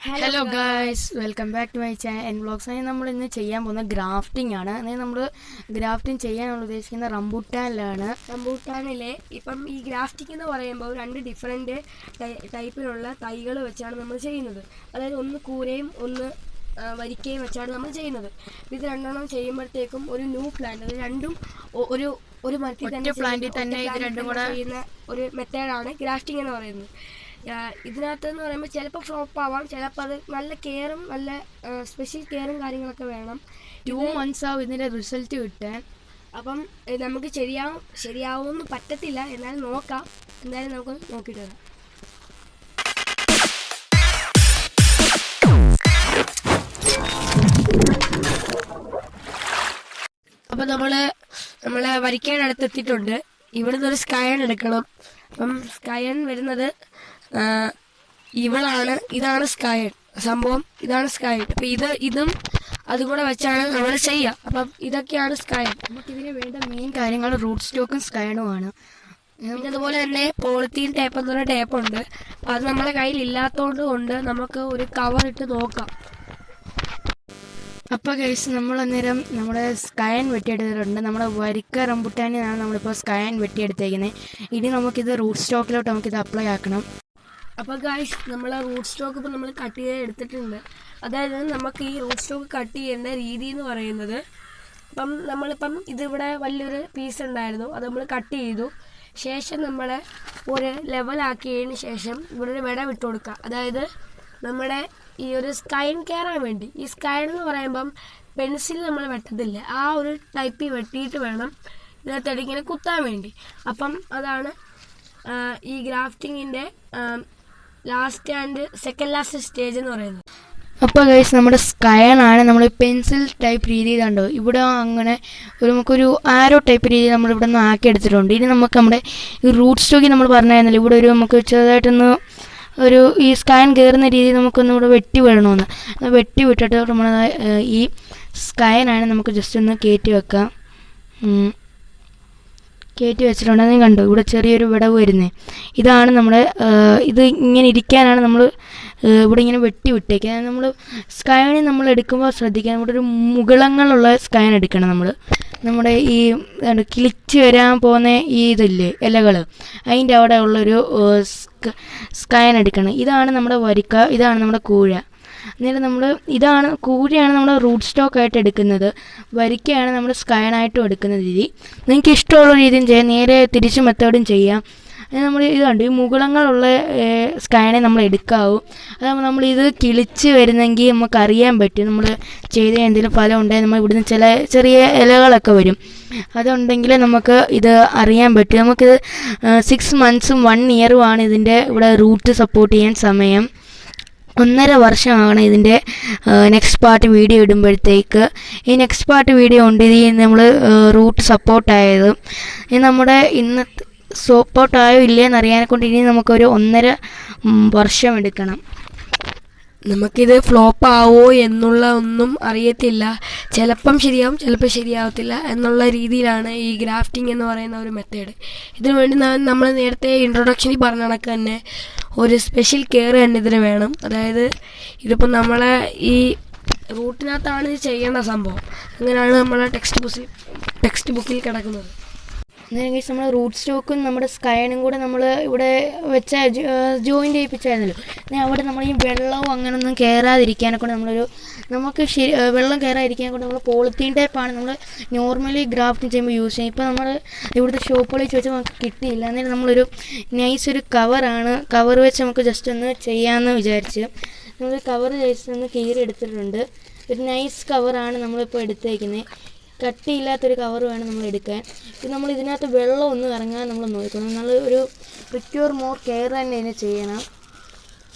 Hello guys, welcome back to my channel N vlogs. അതിന് നമ്മൾ ഇന്ന് ചെയ്യാൻ പോകുന്ന ഗ്രാഫ്റ്റിംഗ് ആണ്. അതായത് നമ്മൾ ഗ്രാഫ്റ്റിംഗ് ചെയ്യാനുള്ള ഉദ്ദേശിക്കുന്ന റംബൂട്ടാനിലാണ്. റംബൂട്ടാനിലെ ഇപ്പം ഈ ഗ്രാഫ്റ്റിംഗ് എന്ന് പറയുമ്പോൾ രണ്ട് ഡിഫറെൻറ്റ് ടൈപ്പിലുള്ള തൈകൾ വെച്ചാണ് നമ്മൾ ചെയ്യുന്നത്. അതായത് ഒന്ന് കൂരയും ഒന്ന് വരിക്കയും വെച്ചാണ് നമ്മൾ ചെയ്യുന്നത്. ഇത് രണ്ടെണ്ണം ചെയ്യുമ്പോഴത്തേക്കും ഒരു ന്യൂ പ്ലാന്റ്, അത് രണ്ടും ഒരു മരത്തിൽ തന്നെ ഇത് രണ്ടും കൂടെ ചെയ്യുന്ന ഒരു മെത്തേഡാണ് ഗ്രാഫ്റ്റിംഗ് എന്ന് പറയുന്നത്. ഇതിനകത്ത് എന്ന് പറയുമ്പോൾ ചിലപ്പോൾ ഫ്ലോപ്പ് ആവാം, ചിലപ്പോൾ അത് നല്ല കെയറും നല്ല സ്പെഷ്യൽ കെയറും കാര്യങ്ങളൊക്കെ വേണം. 2 months ആവും ഇതിൻ്റെ റിസൾട്ട് കിട്ടാൻ. അപ്പം നമുക്ക് ശരിയാവുമെന്ന് പറ്റത്തില്ല, എന്നാലും നോക്കാം. എന്തായാലും നമുക്ക് നോക്കിയിട്ട് വരാം. അപ്പം നമ്മൾ വരിക്കാനടുത്ത് എത്തിയിട്ടുണ്ട്. ഇവിടുന്ന് ഒരു സ്കയൺ എടുക്കണം. അപ്പം സ്കയൺ വരുന്നത് ഇതാണ് സ്കയൺ സംഭവം, ഇതാണ് സ്കയൺ. അപ്പം ഇതും അതും കൂടെ വെച്ചാണ് നമ്മൾ ചെയ്യുക. അപ്പം ഇതൊക്കെയാണ് സ്കയൺ. നമുക്കിതിന് വേണ്ട മെയിൻ കാര്യങ്ങൾ റൂട്ട് സ്റ്റോക്കും സ്കയണുമാണ്. പിന്നെ അതുപോലെ തന്നെ പോളിത്തീൻ ടേപ്പ് എന്ന് പറഞ്ഞ ടേപ്പുണ്ട്. അപ്പം അത് നമ്മുടെ കയ്യിൽ ഇല്ലാത്തത് കൊണ്ട് നമുക്ക് ഒരു കവർ ഇട്ട് നോക്കാം. അപ്പോൾ ഗൈസ്, നമ്മൾ അന്നേരം നമ്മുടെ സ്കയൻ വെട്ടിയെടുത്തിട്ടുണ്ട്. നമ്മുടെ വരിക്ക റംബൂട്ടാനിലാണ് നമ്മളിപ്പോൾ സ്കയൻ വെട്ടിയെടുത്തേക്കുന്നത്. ഇനി നമുക്കിത് റൂട്ട് സ്റ്റോക്കിലോട്ട് നമുക്കിത് അപ്ലൈ ആക്കണം. അപ്പോൾ ഗൈസ്, നമ്മൾ റൂട്ട് സ്റ്റോക്ക് ഇപ്പോൾ നമ്മൾ കട്ട് ചെയ്ത് എടുത്തിട്ടുണ്ട്. അതായത് നമുക്ക് ഈ റൂട്ട് സ്റ്റോക്ക് കട്ട് ചെയ്യേണ്ട രീതി എന്ന് പറയുന്നത്, നമ്മളിപ്പം ഇതിവിടെ വലിയൊരു പീസ് ഉണ്ടായിരുന്നു, അത് നമ്മൾ കട്ട് ചെയ്തു. ശേഷം നമ്മൾ ഒരു ലെവലാക്കിയതിന് ശേഷം ഇവിടെ ഒരു വിട വിട്ട് കൊടുക്കുക. അതായത് നമ്മുടെ ഈ ഒരു സ്കൈൻ കയറാൻ വേണ്ടി. ഈ സ്കൈൻ എന്ന് പറയുമ്പം പെൻസിൽ നമ്മൾ വെട്ടത്തില്ല, ആ ഒരു ടൈപ്പിൽ വെട്ടിയിട്ട് വേണം ഇതിനകത്ത് ഇങ്ങനെ കുത്താൻ വേണ്ടി. അപ്പം അതാണ് ഈ ഗ്രാഫ്റ്റിങ്ങിൻ്റെ last and second last stage എന്ന് പറയുന്നത്. അപ്പോൾ ഗൈസ്, നമ്മുടെ സ്കയനാണ് നമ്മൾ പെൻസിൽ ടൈപ്പ് രീതിയിൽ കണ്ടോ. ഇവിടെ അങ്ങനെ നമുക്കൊരു ആരോ ടൈപ്പ് രീതി നമ്മളിവിടെ നിന്ന് ആക്കി എടുത്തിട്ടുണ്ട്. ഇനി നമുക്ക് നമ്മുടെ ഈ റൂട്ട് സ്റ്റോക്കിൽ നമ്മൾ പറഞ്ഞായിരുന്നല്ലോ, ഇവിടെ നമുക്ക് ചെറുതായിട്ടൊന്ന് ഈ സ്കയൻ കയറുന്ന രീതി നമുക്കൊന്ന് ഇവിടെ വെട്ടി വിടണമെന്ന്. വെട്ടി വിട്ടിട്ട് നമ്മൾ ഈ സ്കയനാണ് നമുക്ക് ജസ്റ്റ് ഒന്ന് കയറ്റി വെക്കാം. കയറ്റി വെച്ചിട്ടുണ്ടെങ്കിൽ കണ്ടോ, ഇവിടെ ചെറിയൊരു വിടവ് വരുന്നത്. ഇതാണ് നമ്മുടെ ഇത് ഇങ്ങനെ ഇരിക്കാനാണ് നമ്മൾ ഇവിടെ ഇങ്ങനെ വെട്ടി വിട്ടേക്കുക. നമ്മൾ സ്കയൻ നമ്മൾ എടുക്കുമ്പോൾ ശ്രദ്ധിക്കാൻ, ഇവിടെ ഒരു മുകളങ്ങളുള്ള സ്കയൻ എടുക്കണം. നമ്മുടെ ഈ കിളിച്ച് വരാൻ പോകുന്ന ഈ ഇതില്ലേ ഇലകൾ, അതിൻ്റെ അവിടെ ഉള്ളൊരു സ്കയൻ എടുക്കണം. ഇതാണ് നമ്മുടെ വരിക്ക, ഇതാണ് നമ്മുടെ കൂഴ. അന്നേരം കൂഴയാണ് നമ്മുടെ റൂട്ട് സ്റ്റോക്കായിട്ട് എടുക്കുന്നത്, വരിക്കയാണ് നമ്മൾ സ്കയനായിട്ടും എടുക്കുന്ന രീതി. നിങ്ങൾക്ക് ഇഷ്ടമുള്ള രീതിയും ചെയ്യാം, നേരെ തിരിച്ച് മെത്തേഡും ചെയ്യാം. നമ്മൾ ഇതുണ്ട്, ഈ മുകുളങ്ങളുള്ള സ്കയനെ നമ്മൾ എടുക്കാവൂ. അതാകുമ്പോൾ നമ്മളിത് കിളിച്ച് വരുന്നെങ്കിൽ നമുക്കറിയാൻ പറ്റും നമ്മൾ ചെയ്ത എന്തെങ്കിലും ഫലം ഉണ്ടെങ്കിൽ. നമ്മൾ ഇവിടുന്ന് ചെറിയ ഇലകളൊക്കെ വരും, അതുണ്ടെങ്കിൽ നമുക്ക് ഇത് അറിയാൻ പറ്റും. നമുക്കിത് 6 months 1 year ഇതിൻ്റെ ഇവിടെ റൂട്ട് സപ്പോർട്ട് ചെയ്യാൻ സമയം. 1.5 വർഷമാണ് ഇതിൻ്റെ നെക്സ്റ്റ് പാർട്ട് വീഡിയോ ഇടുമ്പോഴത്തേക്ക്. ഈ നെക്സ്റ്റ് പാർട്ട് വീഡിയോ ഉണ്ട് ഇത് നമ്മൾ റൂട്ട് സപ്പോർട്ടായത്. ഇത് നമ്മുടെ ഇന്നത്തെ സപ്പോർട്ടായോ ഇല്ലയെന്ന് അറിയാനെ കൊണ്ട് ഇനി നമുക്കൊരു 1.5 വർഷം എടുക്കണം. നമുക്കിത് ഫ്ലോപ്പ് ആവോ എന്നുള്ള ഒന്നും അറിയത്തില്ല. ചിലപ്പം ശരിയാവും, ചിലപ്പോൾ ശരിയാവത്തില്ല എന്നുള്ള രീതിയിലാണ് ഈ ഗ്രാഫ്റ്റിംഗ് എന്ന് പറയുന്ന ഒരു മെത്തേഡ്. ഇതിനു വേണ്ടി നമ്മൾ നേരത്തെ ഇൻട്രൊഡക്ഷനിൽ പറഞ്ഞ കണക്ക് തന്നെ ഒരു സ്പെഷ്യൽ കെയർ തന്നെ ഇതിന് വേണം. അതായത് ഇതിപ്പോൾ നമ്മളെ ഈ റൂട്ടിനകത്താണ് ഇത് ചെയ്യേണ്ട സംഭവം. അങ്ങനെയാണ് നമ്മളെ ടെക്സ്റ്റ് ബുക്കിൽ കിടക്കുന്നത്. അന്നേരം നമ്മൾ റൂട്ട് സ്റ്റോക്കും നമ്മുടെ സ്കയനും കൂടെ നമ്മൾ ഇവിടെ വെച്ച ജോയിൻ്റ് ചെയ്യിപ്പിച്ചായിരുന്നല്ലോ. അവിടെ നമ്മൾ ഈ വെള്ളവും അങ്ങനെയൊന്നും കയറാതിരിക്കാനെ കൊണ്ട് നമുക്ക് വെള്ളം കയറാതിരിക്കാൻ കൊണ്ട് നമ്മൾ പോളിത്തീൻ ടൈപ്പാണ് നമ്മൾ നോർമലി ഗ്രാഫ്റ്റിംഗ് ചെയ്യുമ്പോൾ യൂസ് ചെയ്യും. ഇപ്പോൾ നമ്മൾ ഇവിടുത്തെ ഷോപ്പുകളിൽ ചോദിച്ചാൽ നമുക്ക് കിട്ടിയില്ല. അന്നേരം നമ്മളൊരു നൈസ് ഒരു കവർ വെച്ച് നമുക്ക് ജസ്റ്റ് ഒന്ന് ചെയ്യാമെന്ന് വിചാരിച്ച് നമ്മൾ കവർ ജസ്റ്റ് ഒന്ന് കീറി എടുത്തിട്ടുണ്ട്. ഒരു നൈസ് കവറാണ് നമ്മളിപ്പോൾ എടുത്തേക്കുന്നത്. കട്ടിയില്ലാത്തൊരു കവർ വേണം നമ്മൾ എടുക്കാൻ. ഇത് നമ്മൾ ഇതിനകത്ത് വെള്ളം ഒന്നും ഇറങ്ങാൻ നമ്മൾ നോക്കണം. നമ്മൾ ഒരു പ്രിക്യൂർ മോർ കെയർ തന്നെ ഇതിനെ ചെയ്യണം.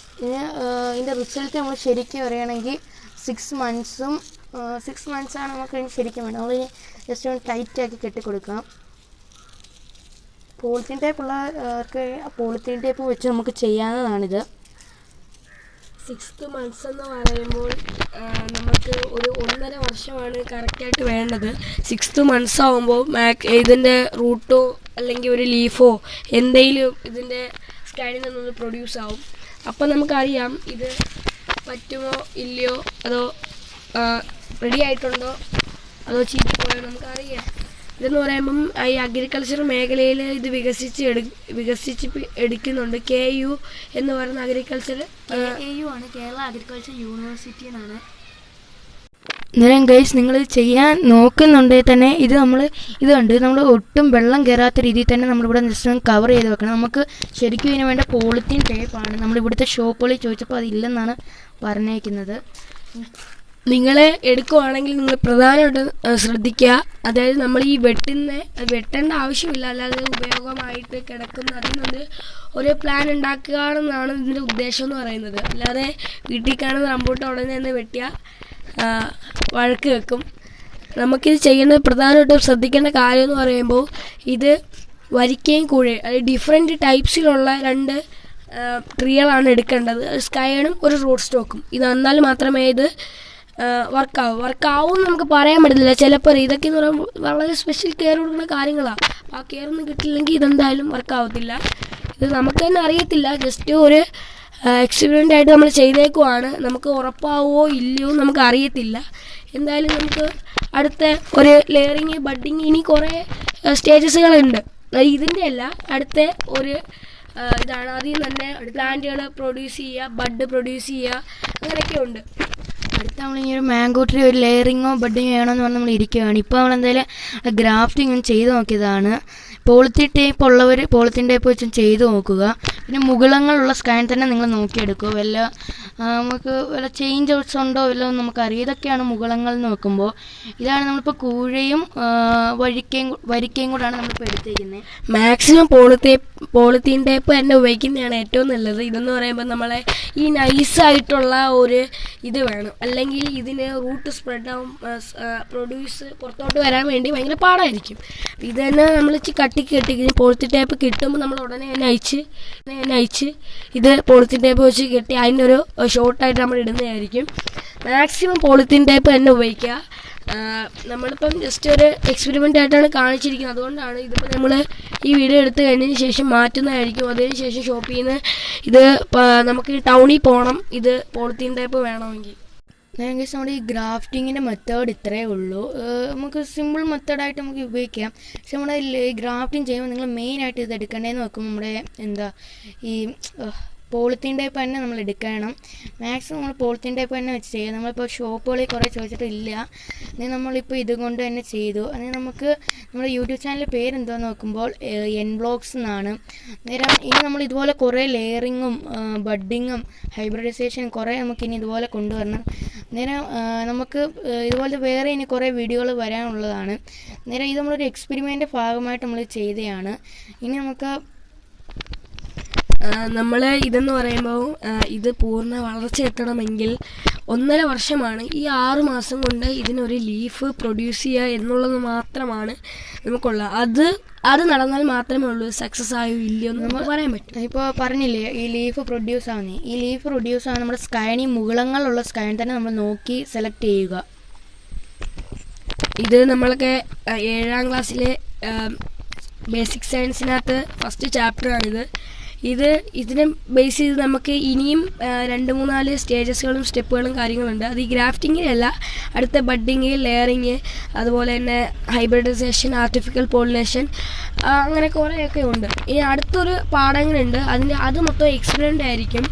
ഇതിൻ്റെ റിസൾട്ട് നമ്മൾ ശരിക്കും അറിയണമെങ്കിൽ 6 months ആണ് നമുക്ക് ഇതിന് ശരിക്കും വേണം. നമ്മൾ ജസ്റ്റ് ഒന്ന് ടൈറ്റാക്കി കെട്ടിക്കൊടുക്കാം. പോളിത്തീൻ ടൈപ്പുള്ളവർക്ക് പോളിത്തീൻ ടൈപ്പ് വെച്ച് നമുക്ക് ചെയ്യാവുന്നതാണിത്. 6 months എന്ന് പറയുമ്പോൾ നമുക്ക് ഒരു 1.5 വർഷമാണ് കറക്റ്റായിട്ട് വേണ്ടത്. 6 months ആകുമ്പോൾ ഇതിൻ്റെ റൂട്ടോ അല്ലെങ്കിൽ ഒരു ലീഫോ എന്തെങ്കിലും ഇതിൻ്റെ സ്കാനിൽ നിന്നൊന്ന് പ്രൊഡ്യൂസ് ആവും. അപ്പം നമുക്കറിയാം ഇത് പറ്റുമോ ഇല്ലയോ, അതോ റെഡി ആയിട്ടുണ്ടോ, അതോ ചീറ്റിപ്പോയോ നമുക്കറിയാം. ഇതെന്ന് പറയുമ്പം ഈ അഗ്രികൾച്ചർ മേഖലയിൽ ഇത് എടുക്കുന്നുണ്ട്. KU എന്ന് പറയുന്ന അഗ്രികൾച്ചർ ആണ്, കേരള അഗ്രികൾച്ചർ യൂണിവേഴ്സിറ്റി എന്നാണ്. അന്നേരം ഗൈസ് നിങ്ങൾ ചെയ്യാൻ നോക്കുന്നുണ്ടെങ്കിൽ തന്നെ ഇത് കണ്ട് നമ്മൾ ഒട്ടും വെള്ളം കയറാത്ത രീതിയിൽ തന്നെ നമ്മളിവിടെ ജസ്റ്റ് കവർ ചെയ്ത് വെക്കണം. നമുക്ക് ശരിക്കും ഇതിന് വേണ്ട പോളിത്തീൻ ടേപ്പാണ്. നമ്മളിവിടുത്തെ ഷോപ്പുകളിൽ ചോദിച്ചപ്പോൾ അതില്ലെന്നാണ് പറഞ്ഞേക്കുന്നത്. നിങ്ങൾ എടുക്കുവാണെങ്കിൽ നിങ്ങൾ പ്രധാനമായിട്ട് ശ്രദ്ധിക്കുക. അതായത് നമ്മൾ ഈ വെട്ടേണ്ട ആവശ്യമില്ല, അല്ലാതെ ഉപയോഗമായിട്ട് കിടക്കുന്ന അതിൽ നിന്ന് ഒരു പ്ലാൻ ഉണ്ടാക്കുക എന്നാണ് ഇതിൻ്റെ ഉദ്ദേശം എന്ന് പറയുന്നത്. അല്ലാതെ വീട്ടിൽ കാണുന്ന റംബൂട്ടാൻ ഉടനെ തന്നെ വെട്ടിയാൽ വഴക്ക് വെക്കും. നമുക്കിത് ചെയ്യുന്നത് പ്രധാനമായിട്ടും ശ്രദ്ധിക്കേണ്ട കാര്യം എന്ന് പറയുമ്പോൾ ഇത് വരിക്കയും കൂഴയും, അതായത് ഡിഫറെൻറ്റ് ടൈപ്സിലുള്ള 2 ട്രീകളാണ് എടുക്കേണ്ടത്. സ്കൈണും ഒരു റൂട്ട് സ്റ്റോക്കും. ഇത് എന്നാൽ മാത്രമേ ഇത് വർക്കാവും നമുക്ക് പറയാൻ പറ്റില്ല. ചിലപ്പോൾ ഇതൊക്കെ എന്ന് പറയുമ്പോൾ വളരെ സ്പെഷ്യൽ കെയർ കൊടുക്കുന്ന കാര്യങ്ങളാണ്. ആ കെയർ ഒന്നും കിട്ടില്ലെങ്കിൽ ഇതെന്തായാലും വർക്കാവത്തില്ല. ഇത് നമുക്ക് തന്നെ അറിയത്തില്ല, ജസ്റ്റ് ഒരു എക്സ്പെരിമെൻ്റ് ആയിട്ട് നമ്മൾ ചെയ്തേക്കുവാണ്. നമുക്ക് ഉറപ്പാവോ ഇല്ലയോ നമുക്ക് അറിയത്തില്ല. എന്തായാലും നമുക്ക് അടുത്ത ഒരു ലെയറിങ്, ബഡ്ഡിങ്, ഇനി കുറേ സ്റ്റേജസുകളുണ്ട്. ഇതിൻ്റെ അല്ല, അടുത്ത ഒരു ഇതാണ്. അതിൽ നിന്ന് തന്നെ പ്ലാന്റുകൾ പ്രൊഡ്യൂസ് ചെയ്യുക, ബഡ് പ്രൊഡ്യൂസ് ചെയ്യുക, അങ്ങനെയൊക്കെ ഉണ്ട്. അടുത്ത നമ്മളിങ്ങനെ ഒരു മാംഗോ ട്രീ ഒരു ലെയറിങ്ങോ ബഡ്ഡിങ്ങോ വേണമെന്ന് പറഞ്ഞ് നമ്മൾ ഇരിക്കുകയാണ്. ഇപ്പോൾ നമ്മളെന്തായാലും ഗ്രാഫ്റ്റിംഗ് ചെയ്ത് നോക്കിയതാണ്. പോളിത്തീൻ ടേപ്പ് ഉള്ളവർ പോളിത്തീൻ ടേപ്പ് വെച്ച് ചെയ്ത് നോക്കുക. പിന്നെ മുകുളങ്ങളുള്ള സ്കാൻ തന്നെ നിങ്ങൾ നോക്കിയെടുക്കുക. നമുക്ക് വല്ല ചേഞ്ച് ഔട്ട്സ് ഉണ്ടോ വല്ലതും നമുക്കറിയാം. ഇതൊക്കെയാണ് മുകുളങ്ങൾ എന്ന് വെക്കുമ്പോൾ. ഇതാണ് നമ്മളിപ്പോൾ കൂഴയും വരിക്കയും കൂടാണ് നമ്മളിപ്പോൾ എടുത്തിരിക്കുന്നത്. മാക്സിമം പോളിത്തീൻ ടേപ്പ് തന്നെ ഉപയോഗിക്കുന്നതാണ് ഏറ്റവും നല്ലത്. ഇതെന്ന് പറയുമ്പോൾ നമ്മളെ ഈ നൈസായിട്ടുള്ള ഒരു ഇത് വേണം, അല്ലെങ്കിൽ ഇതിന് റൂട്ട് സ്പ്രെഡ് ആവും, പ്രൊഡ്യൂസ് പുറത്തോട്ട് വരാൻ വേണ്ടി ഭയങ്കര പാടായിരിക്കും. ഇത് തന്നെ നമ്മൾ കെട്ടി പോളിത്തീൻ ടേപ്പ് കിട്ടുമ്പോൾ നമ്മൾ ഉടനെ തന്നെ അയച്ച് ഇത് പോളിത്തീൻ ടേപ്പ് വെച്ച് കെട്ടി അതിൻ്റെ ഒരു ഷോർട്ടായിട്ട് നമ്മൾ ഇടുന്നതായിരിക്കും. മാക്സിമം പോളിത്തീൻ ടേപ്പ് തന്നെ ഉപയോഗിക്കുക. നമ്മളിപ്പം ജസ്റ്റ് ഒരു എക്സ്പെരിമെൻ്റ് ആയിട്ടാണ് കാണിച്ചിരിക്കുന്നത്. അതുകൊണ്ടാണ് ഇതിപ്പോൾ നമ്മൾ ഈ വീഡിയോ എടുത്ത് കഴിഞ്ഞതിന് ശേഷം മാറ്റുന്നതായിരിക്കും. അതിന് ശേഷം ഷോപ്പിൽ നിന്ന് ഇത് നമുക്ക് ടൗണിൽ പോകണം, ഇത് പോളിത്തീൻ ടേപ്പ് വേണമെങ്കിൽ. ഗൈസ് നമ്മുടെ ഈ ഗ്രാഫ്റ്റിങ്ങിൻ്റെ മെത്തേഡ് ഇത്രയേ ഉള്ളൂ. നമുക്ക് സിമ്പിൾ മെത്തേഡായിട്ട് നമുക്ക് ഉപയോഗിക്കാം. പക്ഷെ നമ്മുടെ ഈ ഗ്രാഫ്റ്റിംഗ് ചെയ്യുമ്പോൾ നിങ്ങൾ മെയിനായിട്ട് ഇത് എടുക്കേണ്ടതെന്ന് വെക്കുമ്പോൾ നമ്മുടെ ഈ പോളിത്തീൻ ടൈപ്പ് തന്നെ നമ്മൾ എടുക്കണം. മാക്സിമം നമ്മൾ പോളിത്തീൻ ടൈപ്പ് തന്നെ വെച്ച് ചെയ്യുക. നമ്മളിപ്പോൾ ഷോപ്പുകളിൽ കുറേ ചോദിച്ചിട്ടില്ല, നമ്മളിപ്പോൾ ഇതുകൊണ്ട് തന്നെ ചെയ്തു. അതിന് നമുക്ക് നമ്മുടെ യൂട്യൂബ് ചാനലിൽ പേരെന്താന്ന് നോക്കുമ്പോൾ N-Blogs എന്നാണ്. ഇനി നമ്മൾ ഇതുപോലെ കുറേ ലെയറിങ്ങും ബഡ്ഡിങ്ങും ഹൈബ്രിഡൈസേഷനും കുറേ നമുക്കിനി ഇതുപോലെ കൊണ്ടുവരണം. നമുക്ക് ഇതുപോലത്തെ വേറെ ഇനി കുറേ വീഡിയോകൾ വരാനുള്ളതാണ്. ഇത് നമ്മളൊരു എക്സ്പെരിമെൻ്റിൻ്റെ ഭാഗമായിട്ട് നമ്മൾ ചെയ്തതാണ്. ഇനി നമുക്ക് നമ്മൾ ഇതെന്ന് പറയുമ്പോൾ ഇത് പൂർണ്ണ വളർച്ച എത്തണമെങ്കിൽ 1.5 വർഷമാണ്. ഈ 6 മാസം കൊണ്ട് ഇതിനൊരു ലീഫ് പ്രൊഡ്യൂസ് ചെയ്യുക എന്നുള്ളത് മാത്രമാണ് നമുക്കുള്ളത്. അത് നടന്നാൽ മാത്രമേ ഉള്ളൂ സക്സസ് ആയോ ഇല്ലയോ എന്ന് നമുക്ക് പറയാൻ പറ്റും. ഇപ്പോൾ പറഞ്ഞില്ലേ ഈ ലീഫ് പ്രൊഡ്യൂസ് ആവുന്നത്. ഈ ലീഫ് പ്രൊഡ്യൂസ് ആവുന്ന നമ്മുടെ സ്കൈനി മുകുളങ്ങളുള്ള സ്കൈൻ തന്നെ നമ്മൾ നോക്കി സെലക്ട് ചെയ്യുക. ഇത് നമ്മളൊക്കെ 7ാം ക്ലാസ്സിലെ ബേസിക് സയൻസിനകത്ത് ഫസ്റ്റ് ചാപ്റ്ററാണിത്. ഇതിനെ ബേസ് ചെയ്ത് നമുക്ക് ഇനിയും 2-3-4 സ്റ്റേജസുകളും സ്റ്റെപ്പുകളും കാര്യങ്ങളുണ്ട്. അത് ഈ ഗ്രാഫ്റ്റിങ്ങിലല്ല, അടുത്ത ബഡ്ഡിങ്, ലെയറിങ്, അതുപോലെ തന്നെ ഹൈബ്രിഡൈസേഷൻ, ആർട്ടിഫിഷ്യൽ പോളിനേഷൻ, അങ്ങനെ കുറേയൊക്കെ ഉണ്ട്. ഇനി അടുത്തൊരു പാഠങ്ങളുണ്ട്. അത് മൊത്തം എക്സ്പെരിമെൻ്റ് ആയിരിക്കും.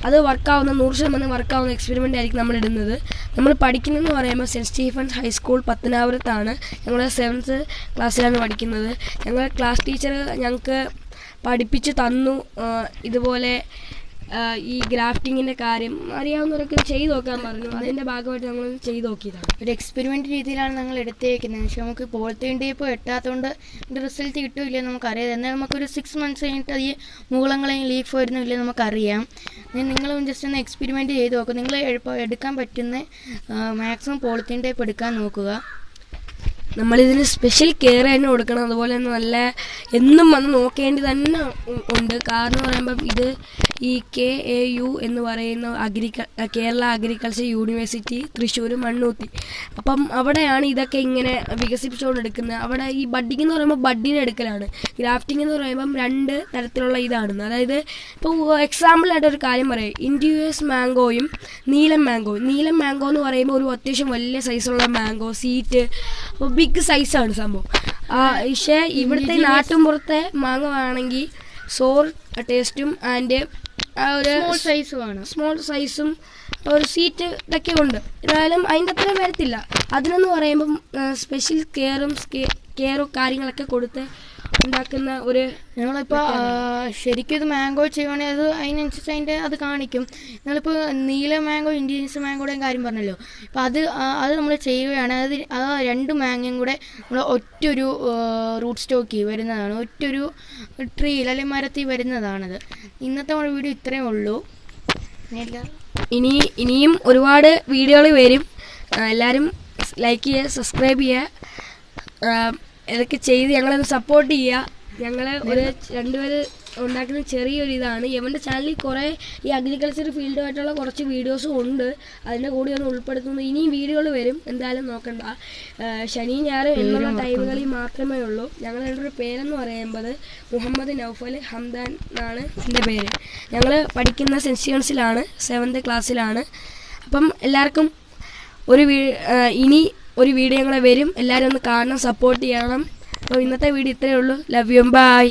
അത് 100% വർക്കാവുന്ന എക്സ്പെരിമെൻ്റ് ആയിരിക്കും നമ്മൾ ഇടുന്നത്. നമ്മൾ പഠിക്കുന്നതെന്ന് പറയുമ്പോൾ സെൻറ്റ് സ്റ്റീഫൻസ് ഹൈസ്കൂൾ പത്തനാപുരത്താണ്. ഞങ്ങൾ 7th ക്ലാസ്സിലാണ് പഠിക്കുന്നത്. ഞങ്ങളുടെ ക്ലാസ് ടീച്ചർ ഞങ്ങൾക്ക് പഠിപ്പിച്ച് തന്നു. ഇതുപോലെ ഈ ഗ്രാഫ്റ്റിങ്ങിൻ്റെ കാര്യം അറിയാവുന്നവരൊക്കെ ചെയ്ത് നോക്കാൻ പറഞ്ഞു. അതിൻ്റെ ഭാഗമായിട്ട് ഞങ്ങൾ ചെയ്ത് നോക്കിയതാണ്. ഒരു എക്സ്പെരിമെൻ്റ് രീതിയിലാണ് ഞങ്ങൾ എടുത്തേക്കുന്നത്. പക്ഷേ നമുക്ക് പോളിത്തീൻ ടേപ്പ് എട്ടാത്തതുകൊണ്ട് ഇതിൻ്റെ റിസൾട്ട് കിട്ടില്ല നമുക്കറിയാം. എന്നാൽ നമുക്കൊരു 6 months കഴിഞ്ഞിട്ട് ഈ മുകുളങ്ങളെയും ലീഫ് വരുന്നില്ല നമുക്കറിയാം. നിങ്ങളും ജസ്റ്റ് ഒന്ന് എക്സ്പെരിമെൻ്റ് ചെയ്ത് നോക്കുക. നിങ്ങൾ എടുക്കാൻ പറ്റുന്ന മാക്സിമം പോളിത്തീൻ ടേപ്പ് എടുക്കാൻ നോക്കുക. നമ്മളിതിന് സ്പെഷ്യൽ കെയർ തന്നെ കൊടുക്കണം. അതുപോലെ തന്നെ നല്ല എന്നും വന്ന് നോക്കേണ്ടി തന്നെ ഉണ്ട്. കാരണം എന്ന് പറയുമ്പം ഇത് ഈ KAU എന്ന് പറയുന്ന കേരള അഗ്രികൾച്ചർ യൂണിവേഴ്സിറ്റി തൃശ്ശൂർ മണ്ണൂത്തി. അപ്പം അവിടെയാണ് ഇതൊക്കെ ഇങ്ങനെ വികസിപ്പിച്ചുകൊണ്ടെടുക്കുന്നത്. അവിടെ ഈ ബഡ്ഡിങ് എന്ന് പറയുമ്പോൾ ബഡ്ഡിനെ എടുക്കലാണ്. ഗ്രാഫ്റ്റിംഗ് എന്ന് പറയുമ്പം 2 തരത്തിലുള്ള ഇതാണ്. അതായത് ഇപ്പോൾ എക്സാമ്പിളായിട്ട് ഒരു കാര്യം പറയാം, ഇൻഡ്യൂസ് മാംഗോയും നീലം മാംഗോയും. നീലം മാംഗോ എന്ന് പറയുമ്പോൾ ഒരു അത്യാവശ്യം വലിയ സൈസുള്ള മാംഗോ, സീറ്റ്, അപ്പോൾ ബിഗ് സൈസാണ് സംഭവം. പക്ഷേ ഇവിടുത്തെ നാട്ടുംപുറത്തെ മാങ്ങ ആണെങ്കിൽ സോർ ടേസ്റ്റും ആൻഡ് ഒരു സ്മോൾ സൈസും ഒരു സീറ്റ് ഇതൊക്കെ ഉണ്ട്. എന്നാലും അതിൻ്റെ അത്ര വരത്തില്ല. അതിനെന്ന് പറയുമ്പം സ്പെഷ്യൽ കെയറും കാര്യങ്ങളൊക്കെ കൊടുത്ത് ഉണ്ടാക്കുന്ന ഒരു ഞങ്ങളിപ്പോൾ ശരിക്കും ഇത് മാംഗോ ചെയ്യുവാണെങ്കിൽ അത് അതിനനുസരിച്ച് അത് കാണിക്കും. ഞങ്ങളിപ്പോൾ നീല മാംഗോ ഇൻഡ്യൻസ് മാംഗോയുടെയും കാര്യം പറഞ്ഞല്ലോ. അപ്പോൾ അത് നമ്മൾ ചെയ്യുകയാണ്. ആ 2 മാങ്ങയും കൂടെ നമ്മൾ ഒറ്റൊരു റൂട്ട് സ്റ്റോക്കിൽ വരുന്നതാണ്, ഒറ്റൊരു ട്രീയിൽ അല്ലെങ്കിൽ മരത്തിൽ വരുന്നതാണത്. ഇന്നത്തെ നമ്മുടെ വീഡിയോ ഇത്രയേ ഉള്ളൂ. ഇനിയും ഒരുപാട് വീഡിയോകൾ വരും. എല്ലാവരും ലൈക്ക് ചെയ്യുക, സബ്സ്ക്രൈബ് ചെയ്യുക, ഇതൊക്കെ ചെയ്ത് ഞങ്ങളൊന്ന് സപ്പോർട്ട് ചെയ്യുക. ഞങ്ങൾ ഒരു 2 പേര് ഉണ്ടാക്കുന്ന ചെറിയൊരു ഇതാണ്. യവൻ്റെ ചാനലിൽ കുറേ ഈ അഗ്രികൾച്ചർ ഫീൽഡുമായിട്ടുള്ള കുറച്ച് വീഡിയോസും ഉണ്ട്. അതിൻ്റെ കൂടെ ഒന്ന് ഉൾപ്പെടുത്തുന്നു. ഇനിയും വീഡിയോകൾ വരും, എന്തായാലും നോക്കണ്ട. ശനി ഞായർ എന്നുള്ള ടൈമുകളിൽ മാത്രമേ ഉള്ളൂ. ഞങ്ങളുടെ ഒരു പേരെന്ന് പറയുമ്പോൾ മുഹമ്മദ് നൗഫൽ ഹംദാൻ എന്നാണ് എൻ്റെ പേര്. ഞങ്ങൾ പഠിക്കുന്ന സെൻറ്റ് സ്റ്റീവൻസിലാണ്, 7th ക്ലാസ്സിലാണ്. അപ്പം എല്ലാവർക്കും ഇനി ഒരു വീഡിയോ കൂടെ വരും. എല്ലാവരും ഒന്ന് കാണണം, സപ്പോർട്ട് ചെയ്യണം. അപ്പോൾ ഇന്നത്തെ വീഡിയോ ഇത്രയേ ഉള്ളൂ. Love you, by.